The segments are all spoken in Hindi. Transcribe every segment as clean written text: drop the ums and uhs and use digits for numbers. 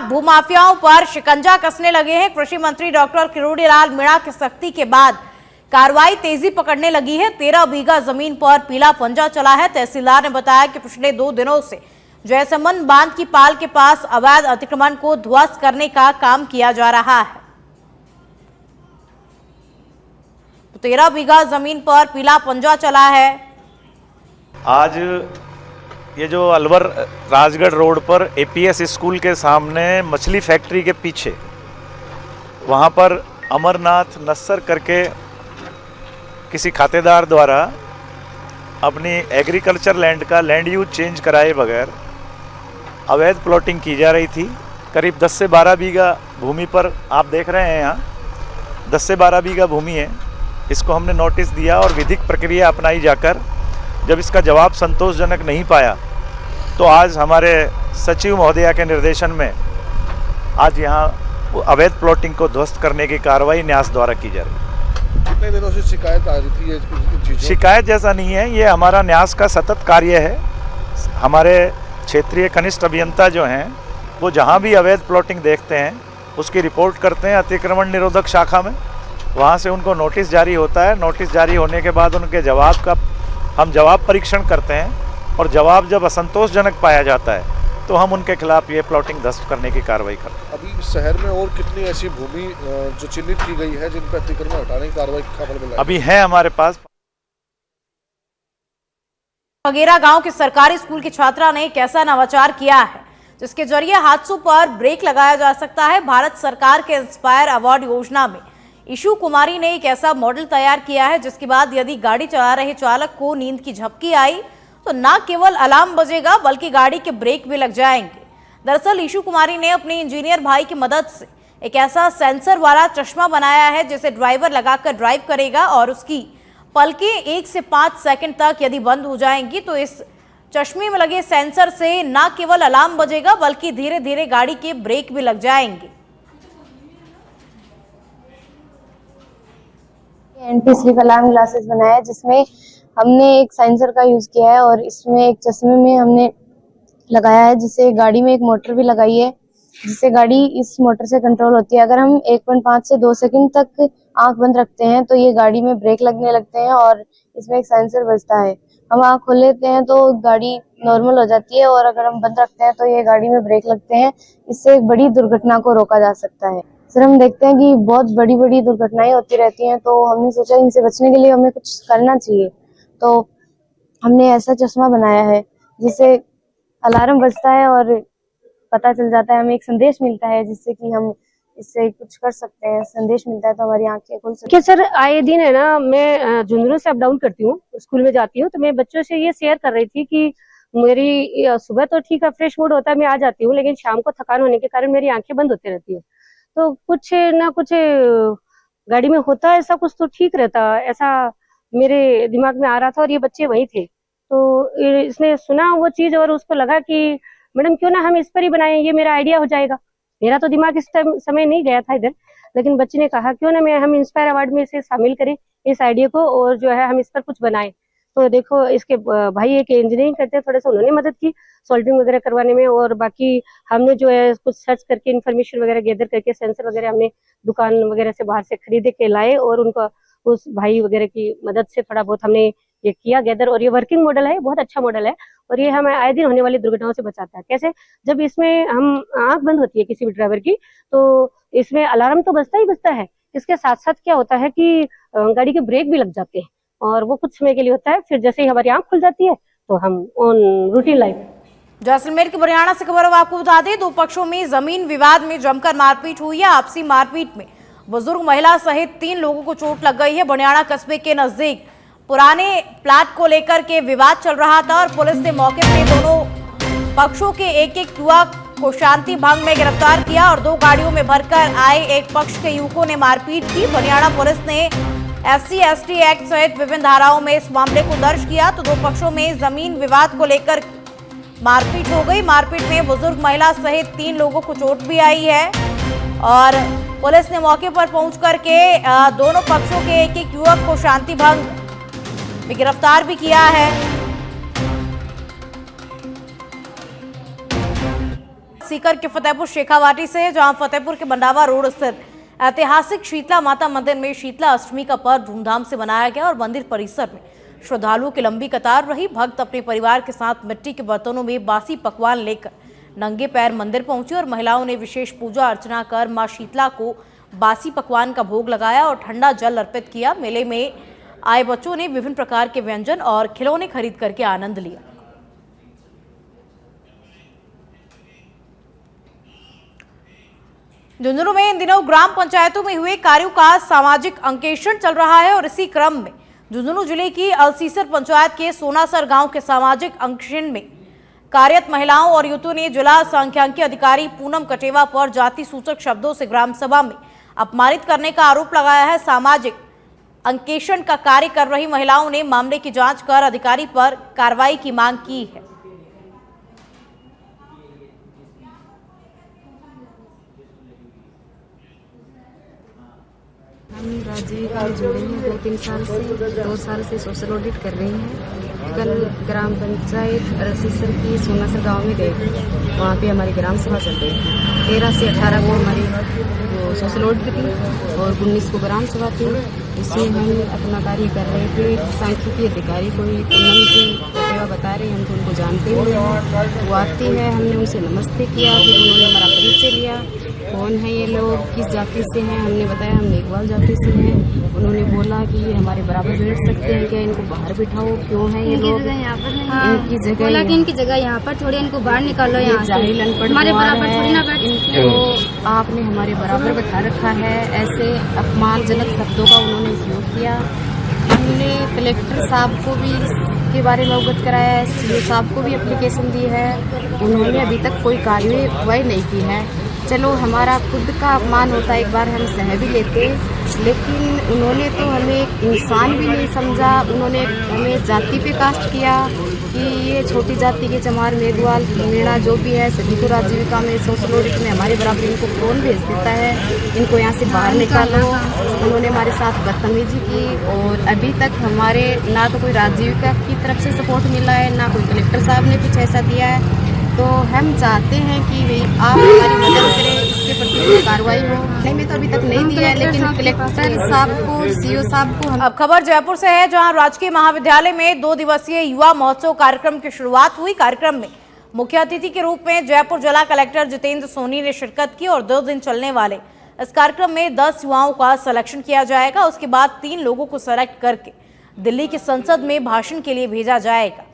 भूमाफियाओं पर शिकंजा कसने लगे हैं। कृषि मंत्री डॉक्टर किरोड़ीलाल मीणा की सख्ती के बाद कार्रवाई तेजी पकड़ने लगी है। 13 बीघा जमीन पर पीला पंजा चला है। तहसीलदार ने बताया कि पिछले 2 दिनों से जयसमंद बांध की पाल के पास अवैध अतिक्रमण को ध्वस्त करने का काम किया जा रहा है। 13 बीघा जमीन पर पीला पंजा चला है। आज ये जो अलवर राजगढ़ रोड पर एपीएस स्कूल के सामने मछली फैक्ट्री के पीछे वहाँ पर अमरनाथ नस्सर करके किसी खातेदार द्वारा अपनी एग्रीकल्चर लैंड का लैंड यूज चेंज कराए बगैर अवैध प्लॉटिंग की जा रही थी। करीब 10 से 12 बीघा भूमि पर आप देख रहे हैं, यहाँ 10 से 12 बीघा भूमि है। इसको हमने नोटिस दिया और विधिक प्रक्रिया अपनाई जाकर जब इसका जवाब संतोषजनक नहीं पाया तो आज हमारे सचिव महोदया के निर्देशन में आज यहाँ अवैध प्लॉटिंग को ध्वस्त करने की कार्रवाई न्यास द्वारा की जा रही है। कितने दिनों से शिकायत आ रही थी ये चीज़ों? शिकायत जैसा नहीं है, ये हमारा न्यास का सतत कार्य है। हमारे क्षेत्रीय कनिष्ठ अभियंता जो हैं वो जहाँ भी अवैध प्लॉटिंग देखते हैं उसकी रिपोर्ट करते हैं अतिक्रमण निरोधक शाखा में। वहाँ से उनको नोटिस जारी होता है। नोटिस जारी होने के बाद उनके जवाब का हम जवाब परीक्षण करते हैं और जवाब जब असंतोषजनक पाया जाता है तो हम उनके खिलाफ ये प्लॉटिंग ध्वस्त करने की कार्रवाई करते हैं। अभी शहर में और कितनी ऐसी भूमि जो चिन्हित की गई है जिन पर अतिक्रमण हटाने की कार्रवाई खबर मिला? अभी है हमारे पास। बगेरा गांव के सरकारी स्कूल की छात्रा ने एक ऐसा नवाचार किया है जिसके जरिए हादसों पर ब्रेक लगाया जा सकता है। भारत सरकार के इंस्पायर अवार्ड योजना में ईशु कुमारी ने एक ऐसा मॉडल तैयार किया है जिसके बाद यदि गाड़ी चला रहे चालक को नींद की झपकी आई तो न केवल अलार्म बजेगा बल्कि गाड़ी के ब्रेक भी लग जाएंगे। दरअसल ईशु कुमारी ने अपने इंजीनियर भाई की मदद से एक ऐसा सेंसर वाला चश्मा बनाया है जिसे ड्राइवर लगाकर ड्राइव करेगा और उसकी पलकें 1 से 5 सेकंड तक यदि बंद हो जाएंगी तो इस चश्मे में लगे सेंसर से न केवल अलार्म बजेगा बल्कि धीरे धीरे गाड़ी के ब्रेक भी लग जाएंगे। एंटी स्लिप अलार्म ग्लासेस बनाया है जिसमें हमने एक सेंसर का यूज किया है और इसमें एक चश्मे में हमने लगाया है जिससे गाड़ी में एक मोटर भी लगाई है जिससे गाड़ी इस मोटर से कंट्रोल होती है। अगर हम 1.5 से 2 सेकंड तक आंख बंद रखते हैं तो ये गाड़ी में ब्रेक लगने लगते हैं और इसमें एक सेंसर बजता है। हम आंख खोल लेते हैं तो गाड़ी नॉर्मल हो जाती है और अगर हम बंद रखते हैं तो ये गाड़ी में ब्रेक लगते हैं। इससे एक बड़ी दुर्घटना को रोका जा सकता है। सर हम देखते हैं कि बहुत बड़ी बड़ी दुर्घटनाएं होती रहती हैं तो हमने सोचा इनसे बचने के लिए हमें कुछ करना चाहिए, तो हमने ऐसा चश्मा बनाया है जिससे अलार्म बजता है और पता चल जाता है, हमें एक संदेश मिलता है जिससे कि हम इससे कुछ कर सकते हैं। संदेश मिलता है तो हमारी आंखें खुल सकती है। सर आए दिन है ना, मैं झुंझुनू से अप डाउन करती हूँ, स्कूल में जाती हूँ, तो मैं बच्चों से ये शेयर कर रही थी कि मेरी सुबह तो ठीक है फ्रेश मूड होता है, मैं आ जाती हूँ, लेकिन शाम को थकान होने के कारण मेरी आंखें बंद होती रहती है। तो कुछ ना कुछ गाड़ी में होता है, ऐसा कुछ तो ठीक रहता, ऐसा मेरे दिमाग में आ रहा था और ये बच्चे वही थे। तो इसने सुना वो चीज और उसको लगा कि मैडम क्यों ना हम इस पर ही बनाएं, ये मेरा आइडिया हो जाएगा। मेरा तो दिमाग इस समय नहीं गया था इधर, लेकिन बच्चे ने कहा क्यों ना हम इंस्पायर अवार्ड में इसे शामिल करें इस आइडिया को और जो है हम इस पर कुछ बनाएं। तो देखो इसके भाई एक इंजीनियरिंग करते हैं, थोड़ा सा उन्होंने मदद की सोल्डरिंग वगैरह करवाने में और बाकी हमने जो है कुछ सर्च करके इन्फॉर्मेशन वगैरह गैदर करके सेंसर वगैरह हमने दुकान वगैरह से बाहर से खरीदे के लाए और उनको उस भाई वगैरह की मदद से थोड़ा बहुत हमने ये किया गैदर। और ये वर्किंग मॉडल है, बहुत अच्छा मॉडल है और ये हमें आए दिन होने वाली दुर्घटनाओं से बचाता है। कैसे? जब इसमें हम आंख बंद होती है किसी भी ड्राइवर की तो इसमें अलार्म तो बजता ही बजता है, इसके साथ साथ क्या होता है कि गाड़ी के ब्रेक भी लग जाते हैं और वो कुछ समय के लिए होता है, फिर जैसे ही हमारी आंख खुल जाती है तो हम ऑन रूटीन लाइफ। जैसलमेर के बरियाना से खबर आपको बता दें, 2 पक्षों में जमीन विवाद में जमकर मारपीट हुई है। आपसी मारपीट में बुजुर्ग महिला सहित 3 लोगों को चोट लग गई है। बनियाना कस्बे के नजदीक पुराने प्लाट को लेकर के विवाद चल रहा था और पुलिस ने मौके पर दोनों पक्षों के एक युवक को शांति भंग में गिरफ्तार किया और 2 गाड़ियों में भरकर आए एक पक्ष के युवकों ने मारपीट की। बनियाना पुलिस ने SC/ST एक्ट सहित विभिन्न धाराओं में इस मामले को दर्ज किया। तो 2 पक्षों में जमीन विवाद को लेकर मारपीट हो गई। मारपीट में बुजुर्ग महिला सहित 3 लोगों को चोट भी आई है और पुलिस ने मौके पर पहुंच करके दोनों पक्षों के एक युवक को शांति भंग में गिरफ्तार भी किया है। सीकर के फतेहपुर शेखावाटी से है, जहां फतेहपुर के मंडावा रोड स्थित ऐतिहासिक शीतला माता मंदिर में शीतला अष्टमी का पर्व धूमधाम से मनाया गया और मंदिर परिसर में श्रद्धालुओं की लंबी कतार रही। भक्त अपने परिवार के साथ मिट्टी के बर्तनों में बासी पकवान लेकर नंगे पैर मंदिर पहुंचे और महिलाओं ने विशेष पूजा अर्चना कर मां शीतला को बासी पकवान का भोग लगाया और ठंडा जल अर्पित किया। मेले में आए बच्चों ने विभिन्न प्रकार के व्यंजन और खिलौने खरीद करके आनंद लिया। झुंझुनू में इन दिनों ग्राम पंचायतों में हुए कार्यों का सामाजिक अंकेक्षण चल रहा है और इसी क्रम में झुंझुनू जिले की अलसीसर पंचायत के सोनासर गांव के सामाजिक अंकेक्षण में कार्यरत महिलाओं और युवतियों ने जिला सांख्यिकी अधिकारी पूनम कटेवा पर जाति सूचक शब्दों से ग्राम सभा में अपमानित करने का आरोप लगाया है। सामाजिक अंकेक्षण का कार्य कर रही महिलाओं ने मामले की जांच कर अधिकारी पर कार्रवाई की मांग की है। हम राजीविका में जुड़े हैं 2-3 साल से, 2 साल से सोशल ऑडिट कर रही हैं। कल ग्राम पंचायत रसीसर की सोनासर गांव में गए थे, वहाँ पे हमारी ग्राम सभा चल रही थी। 13 से 18 को हमारी वो सोशल ऑडिट थी और 19 को ग्राम सभा थी। इसमें हम अपना कार्य कर रहे थे। सांख्यिकी अधिकारी को ही पूनम जी कटेवा बता रहे, हम तो उनको जानते हुए हैं। वो आती है, हमने उनसे नमस्ते किया, फिर उन्होंने हमारा परिचय लिया, कौन है ये लोग, किस जाति से हैं। हमने बताया हम मेघवाल जाति से हैं। उन्होंने बोला कि ये हमारे बराबर बैठ सकते हैं क्या, इनको बाहर बिठाओ, क्यों है ये लोग यहाँ पर इनकी जगह, बोला कि इनकी जगह यहाँ पर थोड़ी, इनको बाहर निकालो, यहाँ जाहिल अनपढ़ हमारे बराबर थोड़ी ना बैठ। इनको आपने हमारे बराबर बैठा रखा है। ऐसे अपमानजनक शब्दों का उन्होंने उपयोग किया। हमने कलेक्टर साहब को भी इसके बारे में अवगत कराया है, सीओ साहब को भी एप्लीकेशन दी है। उन्होंने अभी तक कोई कार्रवाई नहीं की है। चलो हमारा खुद का अपमान होता है, एक बार हम सह भी लेते, लेकिन उन्होंने तो हमें एक इंसान भी नहीं समझा। उन्होंने हमें जाति पे कास्ट किया कि ये छोटी जाति के चमार, मेघवाल, मीणा जो भी है सभी को राजीविका में सोशल ऑडिट में हमारे बराबर इनको कौन भेज देता है, इनको यहाँ से बाहर निकालो। उन्होंने हमारे साथ बदतमीजी की और अभी तक हमारे ना तो कोई राजीविका की तरफ से सपोर्ट मिला है, ना कोई कलेक्टर साहब ने कुछ ऐसा दिया है। तो हम चाहते हैं कि आप हमारी मदद करें, इसके प्रति कोई कार्रवाई हो। नहीं, में तो अभी तक नहीं दिया है, लेकिन कलेक्टर साहब को, सीओ साहब को अब खबर जयपुर से है, जहां राजकीय महाविद्यालय में 2 दिवसीय युवा महोत्सव कार्यक्रम की शुरुआत हुई। कार्यक्रम में मुख्य अतिथि के रूप में जयपुर जिला कलेक्टर जितेंद्र सोनी ने शिरकत की और 2 दिन चलने वाले इस कार्यक्रम में 10 युवाओं का सिलेक्शन किया जाएगा। उसके बाद 3 लोगों को सेलेक्ट करके दिल्ली की संसद में भाषण के लिए भेजा जाएगा।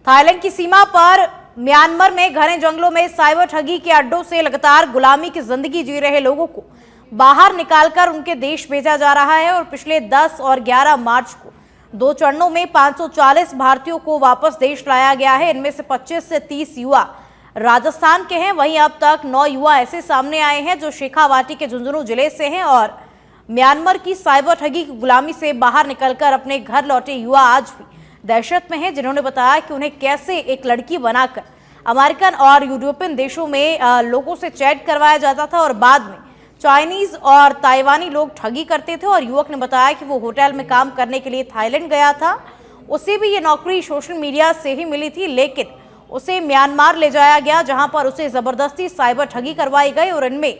थाईलैंड की सीमा पर म्यांमार में घने जंगलों में साइबर ठगी के अड्डों से लगातार गुलामी की जिंदगी जी रहे लोगों को बाहर निकालकर उनके देश भेजा जा रहा है और पिछले 10 और 11 मार्च को 2 चरणों में 540 भारतीयों को वापस देश लाया गया है। इनमें से 25 से 30 युवा राजस्थान के हैं। वहीं अब तक 9 युवा ऐसे सामने आए हैं जो शेखावाटी के झुंझुनू जिले से हैं और म्यांमार की साइबर ठगी की गुलामी से बाहर निकलकर अपने घर लौटे युवा आज भी दहशत में है, जिन्होंने बताया कि उन्हें कैसे एक लड़की बनाकर अमेरिकन और यूरोपियन देशों में लोगों से चैट करवाया जाता था और बाद में चाइनीज और ताइवानी लोग ठगी करते थे। और युवक ने बताया कि वो होटल में काम करने के लिए थाईलैंड गया था, उसे भी ये नौकरी सोशल मीडिया से ही मिली थी, लेकिन उसे म्यांमार ले जाया गया जहां पर उसे जबरदस्ती साइबर ठगी करवाई गई और इनमें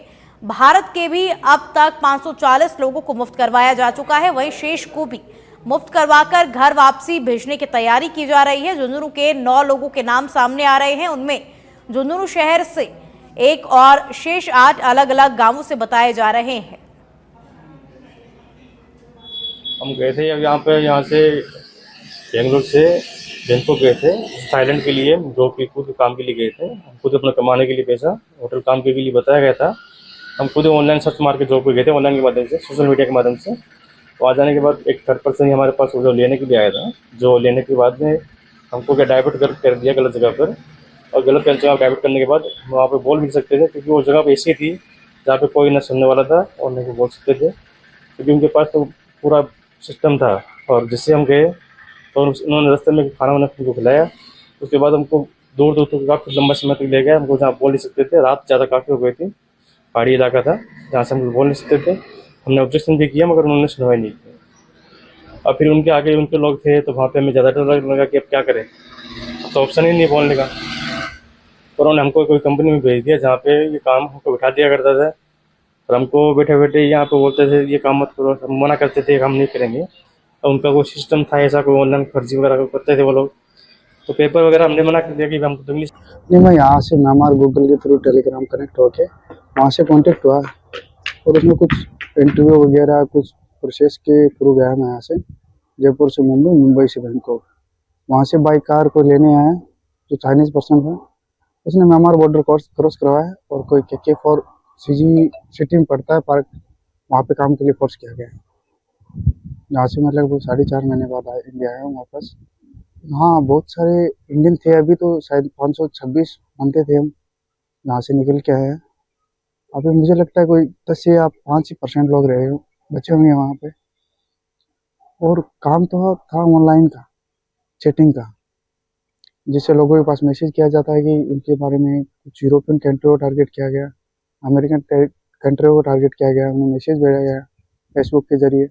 भारत के भी अब तक 540 लोगों को मुफ्त करवाया जा चुका है। वहीं शेष को भी मुफ्त करवाकर घर वापसी भेजने की तैयारी की जा रही है। झुंझुनू के 9 लोगों के नाम सामने आ रहे हैं, उनमें झुंझुनू शहर से 1 और शेष 8 अलग अलग गांवों से बताए जा रहे हैं। हम गए थे यहाँ से बेंगलोर से बैंकॉक गए थे थाईलैंड के लिए, जो कि खुद काम के लिए गए थे। हम खुद अपना कमाने के लिए पैसा होटल काम के लिए बताया गया था। हम खुद ऑनलाइन सर्च मार के जॉब पे गए थे, ऑनलाइन के माध्यम से, सोशल मीडिया के माध्यम से। तो आ जाने के बाद एक 3rd पर्सन ही हमारे पास जो लेने के लिए आया था, जो लेने के बाद में हमको क्या डाइवर्ट कर दिया गलत जगह पर। और गलत जगह डाइवर्ट करने के बाद वहाँ पे बोल भी सकते थे, क्योंकि वो जगह ऐसी थी जहाँ पे कोई ना सुनने वाला था और नहीं बोल सकते थे, क्योंकि उनके पास तो पूरा सिस्टम था। और जिससे हम गए तो उन्होंने रास्ते में खाना वाना हमको खिलाया। उसके बाद हमको दूर दूर तक काफ़ी लंबा समय तक ले गया, हमको जहाँ बोल नहीं सकते थे। रात ज़्यादा काफ़ी हो गई थी, पहाड़ी इलाका था जहाँ से हम बोल नहीं सकते थे। हमने ऑब्जेक्शन भी किया मगर उन्होंने सुनवाई नहीं की। और फिर उनके आगे उनके लोग थे, तो वहाँ पे हमें ज़्यादा डर लगा कि अब क्या करें। पास तो ऑप्शन ही नहीं बोलने का। तो उन्होंने हमको कोई कंपनी में भेज दिया जहाँ पे ये काम हमको बिठा दिया करता था, और हमको बैठे बैठे यहाँ पे बोलते थे ये काम मत करो, हम मना करते थे हम नहीं करेंगे। तो उनका कोई सिस्टम था ऐसा, कोई ऑनलाइन फर्जी वगैरह करते थे वो लोग, तो पेपर वगैरह हमने मना कर दिया कि हमको तो इंग्लिश। नहीं, मैं यहाँ से म्यांमार गूगल के थ्रू टेलीग्राम कनेक्ट होके वहाँ से कांटेक्ट हुआ और उसमें कुछ इंटरव्यू वगैरह कुछ प्रोसेस के थ्रू गया मैं यहाँ से जयपुर से मुंबई, मुंबई से बैंकॉक। वहाँ से बाई कार को लेने आया जो चाइनीज़ पर्सन था, उसने म्यांमार बॉर्डर क्रॉस करवाया और कोई के फॉर सीजी सिटी में पड़ता है पार्क, वहाँ पे काम के लिए फोर्स किया गया। यहाँ से मैं लगभग 4.5 महीने बाद इंडिया आया हूँ वापस। हाँ, बहुत सारे इंडियन थे, अभी तो शायद 526 बनते थे हम, यहाँ से निकल के आए हैं। अभी मुझे लगता है कोई 10 या 5% लोग रहे हो बचे होंगे वहाँ पे। और काम तो था ऑनलाइन का, चैटिंग का, जिससे लोगों के पास मैसेज किया जाता है कि उनके बारे में कुछ यूरोपियन कंट्री को टारगेट किया गया, अमेरिकन कंट्री को टारगेट किया गया, उन्हें मैसेज भेजा गया फेसबुक के जरिए।